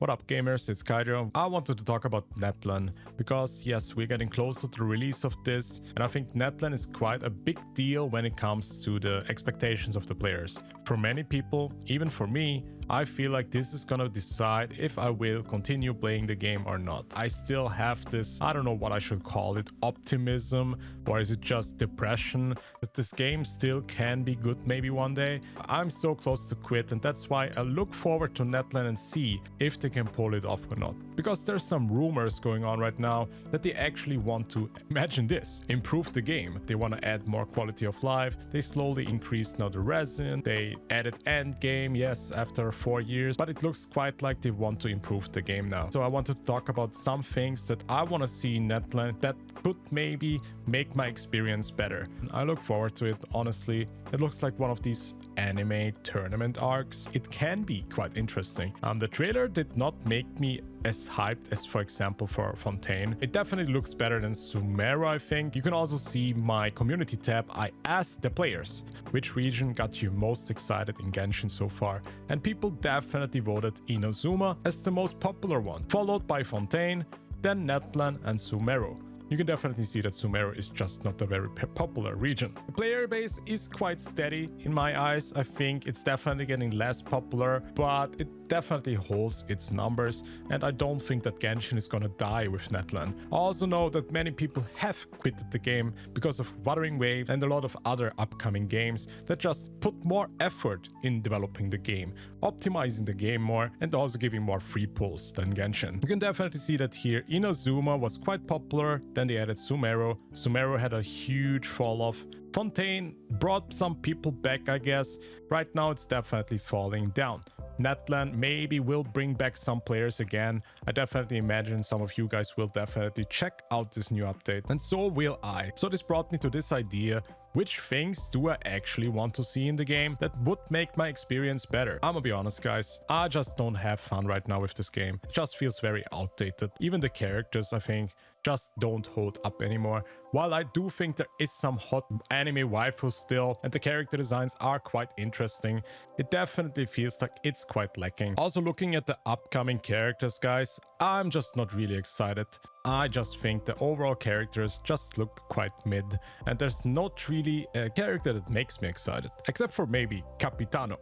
What up gamers, it's Kydro. I wanted to talk about Natlan because yes, we're getting closer to the release of this, and I think Natlan is quite a big deal when it comes to the expectations of the players. For many people, even for me, I feel like this is gonna decide if I will continue playing the game or not. I still have this, I don't know what I should call it, optimism, or is it just depression, that this game still can be good maybe one day. I'm so close to quit, and that's why I look forward to Natlan and see if they can pull it off or not. Because there's some rumors going on right now that they actually want to, imagine this, improve the game. They want to add more quality of life. They slowly increased now the resin. They added end game, yes, after 4 years, but it looks quite like they want to improve the game now. So I want to talk about some things that I want to see in Natlan that could maybe make my experience better. I look forward to it, honestly. It looks like one of these anime tournament arcs. It can be quite interesting. The trailer did not make me as hyped as, for example, for Fontaine. It definitely looks better than Sumeru, I think. You can also see my community tab. I asked the players, which region got you most excited in Genshin so far? And people definitely voted Inazuma as the most popular one, followed by Fontaine, then Natlan and Sumeru. You can definitely see that Sumeru is just not a very popular region. The player base is quite steady in my eyes. I think it's definitely getting less popular, but it definitely holds its numbers, and I don't think that Genshin is gonna die with Natlan. I also know that many people have quitted the game because of Wuthering Wave and a lot of other upcoming games that just put more effort in developing the game, optimizing the game more, and also giving more free pulls than Genshin. You can definitely see that here. Inazuma was quite popular, then they added Sumeru. Sumeru had a huge fall off. Fontaine brought some people back, I guess. Right now it's definitely falling down. Natlan maybe will bring back some players again. I definitely imagine some of you guys will definitely check out this new update, and so will I. So this brought me to this idea: which things do I actually want to see in the game that would make my experience better? I'm gonna be honest, guys, I just don't have fun right now with this game. It just feels very outdated. Even the characters, I think, just don't hold up anymore. While I do think there is some hot anime waifus still, and the character designs are quite interesting, it definitely feels like it's quite lacking. Also, looking at the upcoming characters, guys, I'm just not really excited. I just think the overall characters just look quite mid, and there's not really a character that makes me excited, except for maybe Capitano,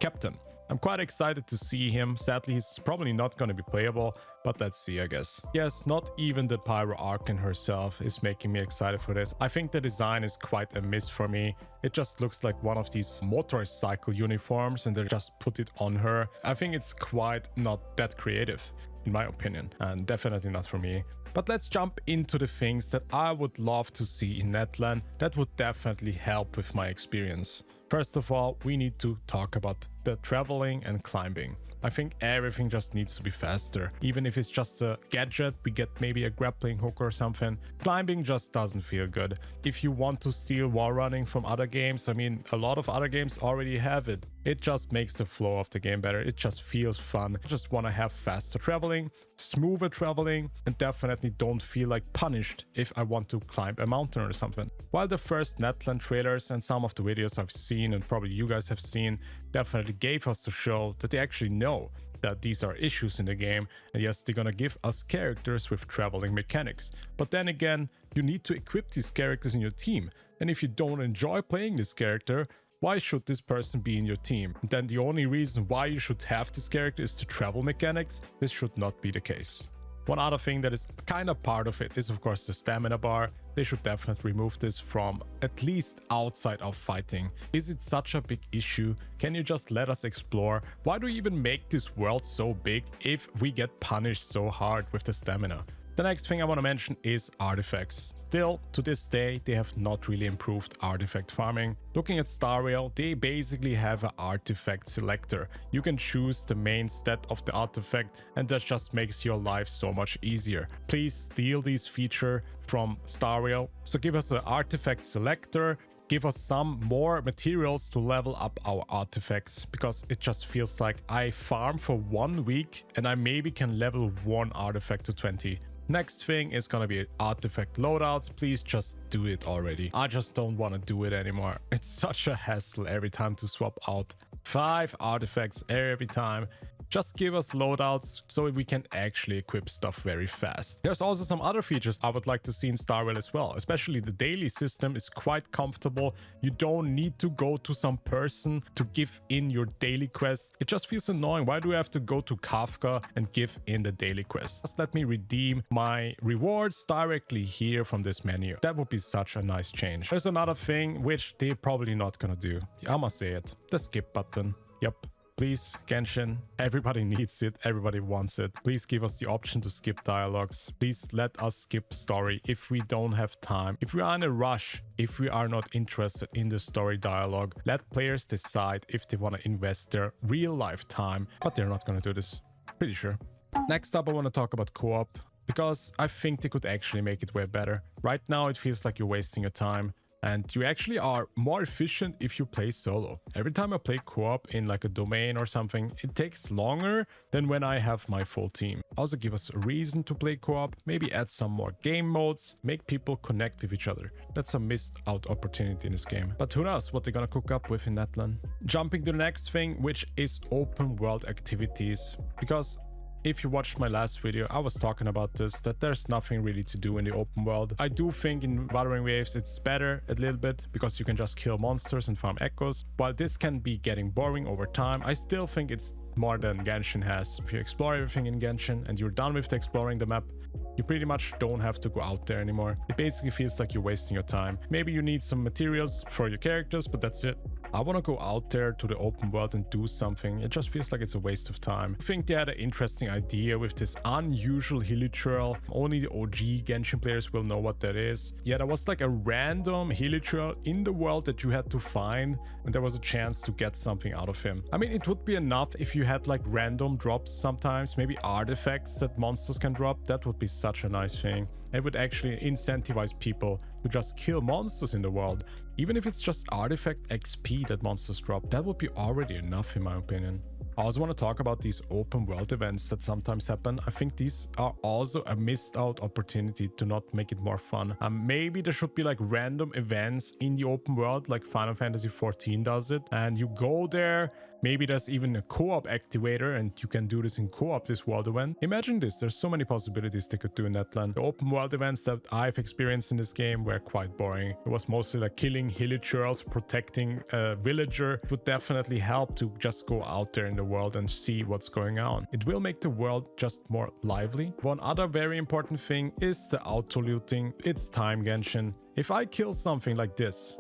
Captain. I'm quite excited to see him. Sadly, he's probably not going to be playable, but let's see, I guess. Yes, not even the Pyro Archon herself is making me excited for this. I think the design is quite a miss for me. It just looks like one of these motorcycle uniforms, and they just put it on her. I think it's quite not that creative, in my opinion, and definitely not for me. But let's jump into the things that I would love to see in Natlan that would definitely help with my experience. First of all, we need to talk about the traveling and climbing. I think everything just needs to be faster. Even if it's just a gadget, we get maybe a grappling hook or something. Climbing just doesn't feel good. If you want to steal wall running from other games, I mean, a lot of other games already have it. It just makes the flow of the game better. It just feels fun. I just want to have faster traveling, smoother traveling, and definitely don't feel like punished if I want to climb a mountain or something. While the first Natlan trailers and some of the videos I've seen, and probably you guys have seen, definitely gave us to show that they actually know that these are issues in the game, and yes, they're gonna give us characters with traveling mechanics. But then again, you need to equip these characters in your team, and if you don't enjoy playing this character, why should this person be in your team? And then the only reason why you should have this character is the travel mechanics. This should not be the case. One other thing that is kind of part of it is, of course, the stamina bar. They should definitely remove this from at least outside of fighting. Is it such a big issue? Can you just let us explore? Why do you even make this world so big if we get punished so hard with the stamina? The next thing I want to mention is artifacts. Still, to this day, they have not really improved artifact farming. Looking at Star Rail, they basically have an artifact selector. You can choose the main stat of the artifact, and that just makes your life so much easier. Please steal this feature from Star Rail. So give us an artifact selector, give us some more materials to level up our artifacts, because it just feels like I farm for 1 week and I maybe can level 1 artifact to 20. Next thing is gonna be artifact loadouts. Please just do it already. I just don't want to do it anymore. It's such a hassle every time to swap out 5 artifacts every time. Just give us loadouts so we can actually equip stuff very fast. There's also some other features I would like to see in Starwell as well, especially the daily system is quite comfortable. You don't need to go to some person to give in your daily quest. It just feels annoying. Why do I have to go to Kafka and give in the daily quest? Just let me redeem my rewards directly here from this menu. That would be such a nice change. There's another thing which they're probably not gonna do. I must say it. The skip button. Yep. Please, Genshin, everybody needs it, everybody wants it. Please give us the option to skip dialogues. Please let us skip story if we don't have time. If we are in a rush, if we are not interested in the story dialogue, let players decide if they want to invest their real life time. But they're not going to do this. Pretty sure. Next up, I want to talk about co-op, because I think they could actually make it way better. Right now, it feels like you're wasting your time. And you actually are more efficient if you play solo. Every time I play co-op in like a domain or something, it takes longer than when I have my full team. Also give us a reason to play co-op, maybe add some more game modes, make people connect with each other. That's a missed out opportunity in this game. But who knows what they're gonna cook up with in Natlan. Jumping to the next thing, which is open world activities. Because if you watched my last video, I was talking about this, that there's nothing really to do in the open world. I do think in Wuthering Waves it's better a little bit, because you can just kill monsters and farm echoes. While this can be getting boring over time, I still think it's more than Genshin has. If you explore everything in Genshin and you're done with exploring the map, you pretty much don't have to go out there anymore. It basically feels like you're wasting your time. Maybe you need some materials for your characters, but that's it. I want to go out there to the open world and do something. It just feels like it's a waste of time. I think they had an interesting idea with this unusual hilichurl. Only the OG Genshin players will know what that is. Yeah, there was like a random hilichurl in the world that you had to find, and there was a chance to get something out of him. I mean, it would be enough if you had like random drops sometimes, maybe artifacts that monsters can drop. That would be such a nice thing. It would actually incentivize people to just kill monsters in the world. Even if it's just artifact XP that monsters drop, that would be already enough in my opinion. I also want to talk about these open world events that sometimes happen. I think these are also a missed out opportunity to not make it more fun. Maybe there should be like random events in the open world, like Final Fantasy XIV does it. And you go there, maybe there's even a co-op activator and you can do this in co-op, this world event. Imagine this, there's so many possibilities they could do in Natlan. The open world events that I've experienced in this game were quite boring. It was mostly like killing hilichurls, protecting a villager. It would definitely help to just go out there in the world and see what's going on. It will make the world just more lively. One other very important thing is the auto looting. It's time, Genshin. If I kill something like this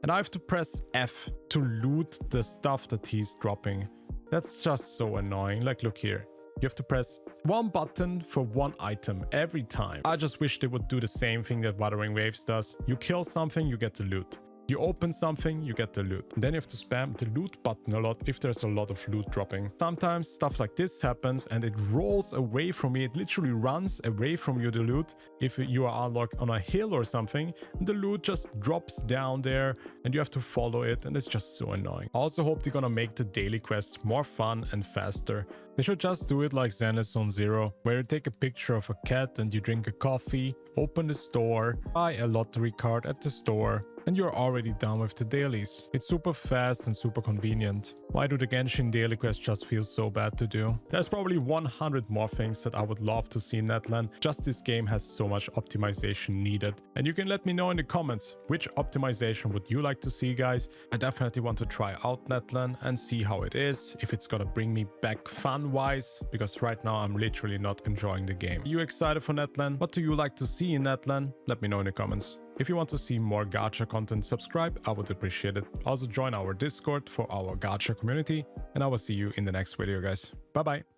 and I have to press F to loot the stuff that he's dropping, that's just so annoying. Like, look here. You have to press one button for one item every time. I just wish they would do the same thing that Wuthering Waves does. You kill something, you get the loot. You open something, you get the loot. And then you have to spam the loot button a lot if there's a lot of loot dropping. Sometimes stuff like this happens and it rolls away from you. It literally runs away from you, the loot. If you are like on a hill or something, the loot just drops down there and you have to follow it, and it's just so annoying. I also hope they're gonna make the daily quests more fun and faster. They should just do it like Zenith Zone Zero, where you take a picture of a cat and you drink a coffee, open the store, buy a lottery card at the store, and you're already done with the dailies. It's super fast and super convenient. Why do the Genshin daily quests just feel so bad to do? There's probably 100 more things that I would love to see in Natlan. Just this game has so much optimization needed. And you can let me know in the comments, which optimization would you like to see, guys? I definitely want to try out Natlan and see how it is, if it's gonna bring me back fun-wise, because right now I'm literally not enjoying the game. Are you excited for Natlan? What do you like to see in Natlan? Let me know in the comments. If you want to see more gacha content, subscribe, I would appreciate it. Also join our Discord for our gacha community, and I will see you in the next video, guys. Bye bye.